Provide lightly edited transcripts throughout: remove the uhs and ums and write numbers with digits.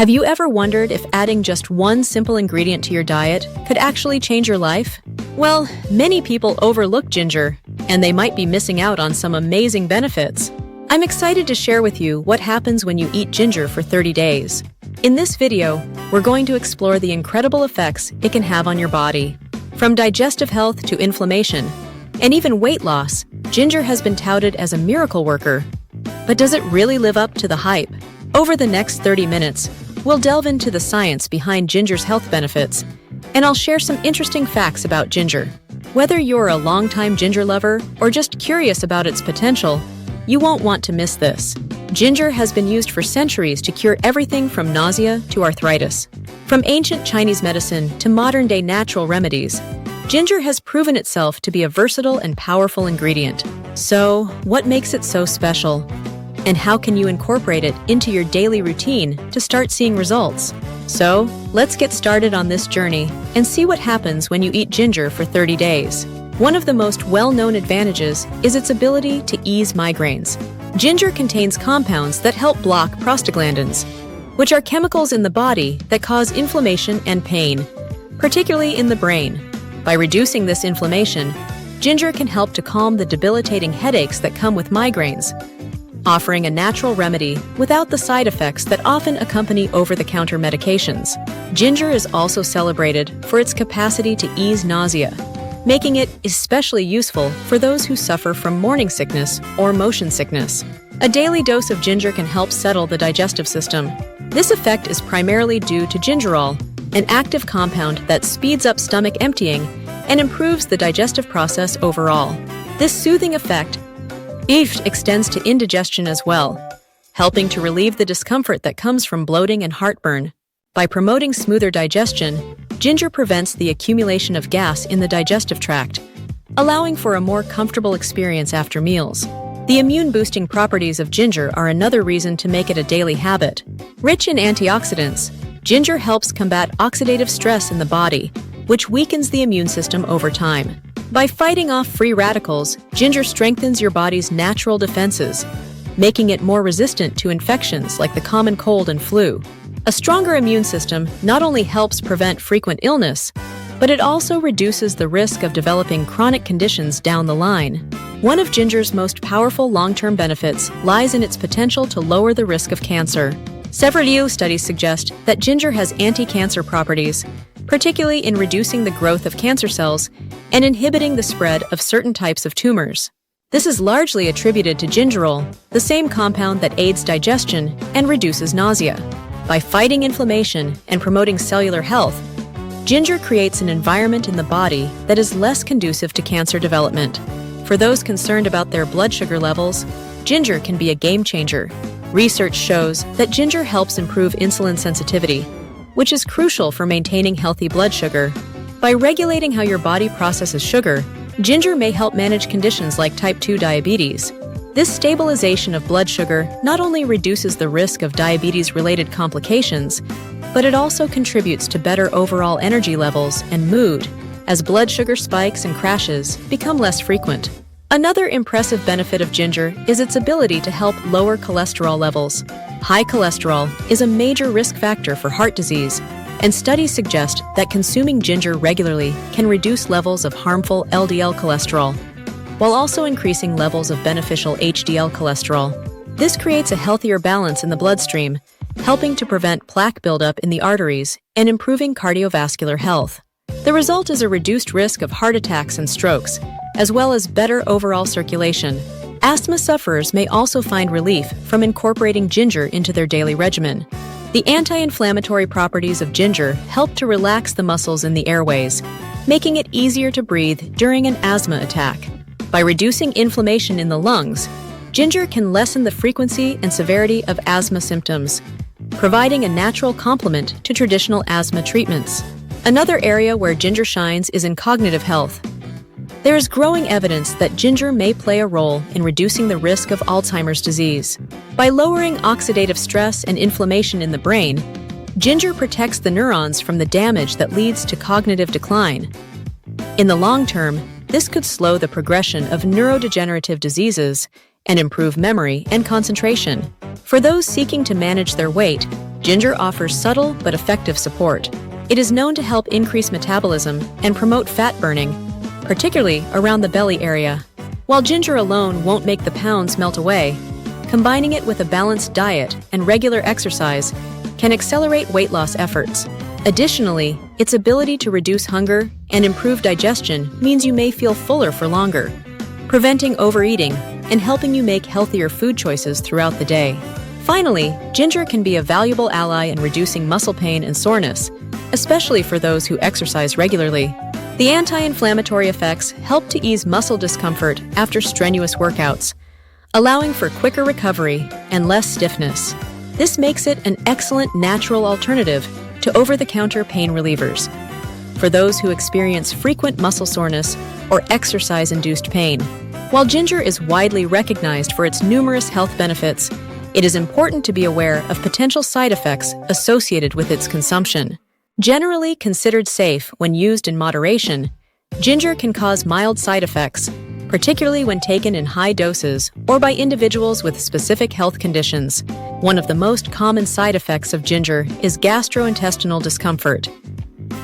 Have you ever wondered if adding just one simple ingredient to your diet could actually change your life? Well, many people overlook ginger, and they might be missing out on some amazing benefits. I'm excited to share with you what happens when you eat ginger for 30 days. In this video, we're going to explore the incredible effects it can have on your body. From digestive health to inflammation, and even weight loss, ginger has been touted as a miracle worker. But does it really live up to the hype? Over the next 30 minutes, we'll delve into the science behind ginger's health benefits, and I'll share some interesting facts about ginger. Whether you're a longtime ginger lover or just curious about its potential, you won't want to miss this. Ginger has been used for centuries to cure everything from nausea to arthritis. From ancient Chinese medicine to modern-day natural remedies, ginger has proven itself to be a versatile and powerful ingredient. So, what makes it so special? And how can you incorporate it into your daily routine to start seeing results? So, let's get started on this journey and see what happens when you eat ginger for 30 days. One of the most well-known advantages is its ability to ease migraines. Ginger contains compounds that help block prostaglandins, which are chemicals in the body that cause inflammation and pain, particularly in the brain. By reducing this inflammation, ginger can help to calm the debilitating headaches that come with migraines, offering a natural remedy without the side effects that often accompany over-the-counter medications. Ginger is also celebrated for its capacity to ease nausea, making it especially useful for those who suffer from morning sickness or motion sickness. A daily dose of ginger can help settle the digestive system. This effect is primarily due to gingerol, an active compound that speeds up stomach emptying and improves the digestive process overall. This soothing effect extends to indigestion as well, helping to relieve the discomfort that comes from bloating and heartburn. By promoting smoother digestion, ginger prevents the accumulation of gas in the digestive tract, allowing for a more comfortable experience after meals. The immune-boosting properties of ginger are another reason to make it a daily habit. Rich in antioxidants, ginger helps combat oxidative stress in the body, which weakens the immune system over time. By fighting off free radicals, ginger strengthens your body's natural defenses, making it more resistant to infections like the common cold and flu. A stronger immune system not only helps prevent frequent illness, but it also reduces the risk of developing chronic conditions down the line. One of ginger's most powerful long-term benefits lies in its potential to lower the risk of cancer. Several studies suggest that ginger has anti-cancer properties, particularly in reducing the growth of cancer cells and inhibiting the spread of certain types of tumors. This is largely attributed to gingerol, the same compound that aids digestion and reduces nausea. By fighting inflammation and promoting cellular health, ginger creates an environment in the body that is less conducive to cancer development. For those concerned about their blood sugar levels, ginger can be a game changer. Research shows that ginger helps improve insulin sensitivity, which is crucial for maintaining healthy blood sugar. By regulating how your body processes sugar, ginger may help manage conditions like type 2 diabetes. This stabilization of blood sugar not only reduces the risk of diabetes-related complications, but it also contributes to better overall energy levels and mood, as blood sugar spikes and crashes become less frequent. Another impressive benefit of ginger is its ability to help lower cholesterol levels. High cholesterol is a major risk factor for heart disease, and studies suggest that consuming ginger regularly can reduce levels of harmful LDL cholesterol, while also increasing levels of beneficial HDL cholesterol. This creates a healthier balance in the bloodstream, helping to prevent plaque buildup in the arteries and improving cardiovascular health. The result is a reduced risk of heart attacks and strokes, as well as better overall circulation. Asthma sufferers may also find relief from incorporating ginger into their daily regimen. The anti-inflammatory properties of ginger help to relax the muscles in the airways, making it easier to breathe during an asthma attack. By reducing inflammation in the lungs, ginger can lessen the frequency and severity of asthma symptoms, providing a natural complement to traditional asthma treatments. Another area where ginger shines is in cognitive health. There is growing evidence that ginger may play a role in reducing the risk of Alzheimer's disease. By lowering oxidative stress and inflammation in the brain, ginger protects the neurons from the damage that leads to cognitive decline. In the long term, this could slow the progression of neurodegenerative diseases and improve memory and concentration. For those seeking to manage their weight, Ginger offers subtle but effective support. It is known to help increase metabolism and promote fat burning, particularly around the belly area. While ginger alone won't make the pounds melt away, combining it with a balanced diet and regular exercise can accelerate weight loss efforts. Additionally, its ability to reduce hunger and improve digestion means you may feel fuller for longer, preventing overeating and helping you make healthier food choices throughout the day. Finally, ginger can be a valuable ally in reducing muscle pain and soreness, especially for those who exercise regularly. The anti-inflammatory effects help to ease muscle discomfort after strenuous workouts, allowing for quicker recovery and less stiffness. This makes it an excellent natural alternative to over-the-counter pain relievers. For those who experience frequent muscle soreness or exercise-induced pain, while ginger is widely recognized for its numerous health benefits, it is important to be aware of potential side effects associated with its consumption. Generally considered safe when used in moderation, ginger can cause mild side effects, particularly when taken in high doses or by individuals with specific health conditions. One of the most common side effects of ginger is gastrointestinal discomfort.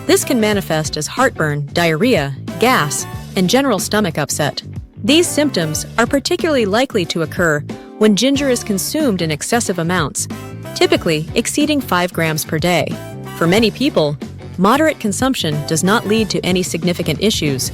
This can manifest as heartburn, diarrhea, gas, and general stomach upset. These symptoms are particularly likely to occur when ginger is consumed in excessive amounts, typically exceeding 5 grams per day. For many people, moderate consumption does not lead to any significant issues.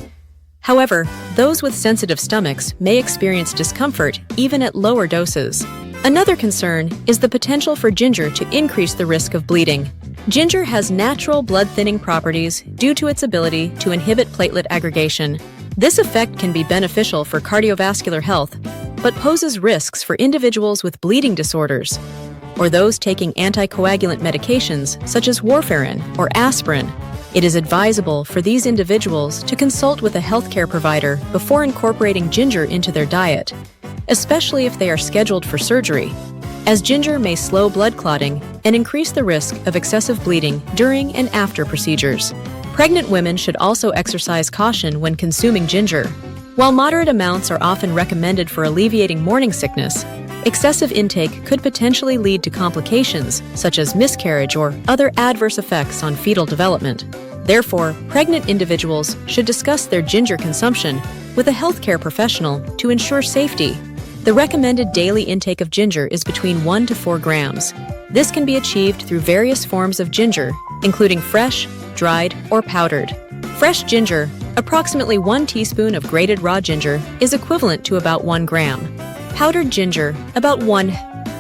However, those with sensitive stomachs may experience discomfort even at lower doses. Another concern is the potential for ginger to increase the risk of bleeding. Ginger has natural blood-thinning properties due to its ability to inhibit platelet aggregation. This effect can be beneficial for cardiovascular health, but poses risks for individuals with bleeding disorders or those taking anticoagulant medications such as warfarin or aspirin. It is advisable for these individuals to consult with a healthcare provider before incorporating ginger into their diet, especially if they are scheduled for surgery, as ginger may slow blood clotting and increase the risk of excessive bleeding during and after procedures. Pregnant women should also exercise caution when consuming ginger. While moderate amounts are often recommended for alleviating morning sickness, excessive intake could potentially lead to complications such as miscarriage or other adverse effects on fetal development. Therefore, pregnant individuals should discuss their ginger consumption with a healthcare professional to ensure safety. The recommended daily intake of ginger is between 1 to 4 grams. This can be achieved through various forms of ginger, including fresh, dried, or powdered. Fresh ginger, approximately 1 teaspoon of grated raw ginger, is equivalent to about 1 gram. Powdered ginger, about 1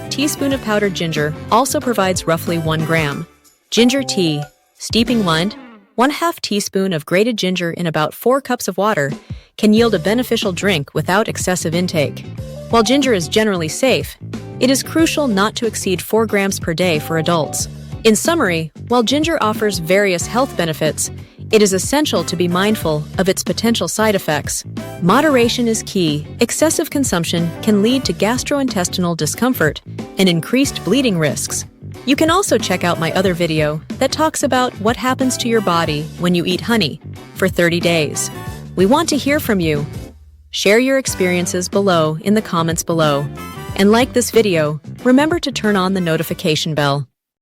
teaspoon of powdered ginger, also provides roughly 1 gram. Ginger tea, steeping 1/2 teaspoon of grated ginger in about 4 cups of water, can yield a beneficial drink without excessive intake. While ginger is generally safe, it is crucial not to exceed 4 grams per day for adults. In summary, while ginger offers various health benefits, it is essential to be mindful of its potential side effects. Moderation is key. Excessive consumption can lead to gastrointestinal discomfort and increased bleeding risks. You can also check out my other video that talks about what happens to your body when you eat honey for 30 days. We want to hear from you. Share your experiences below in the comments below. And like this video, remember to turn on the notification bell.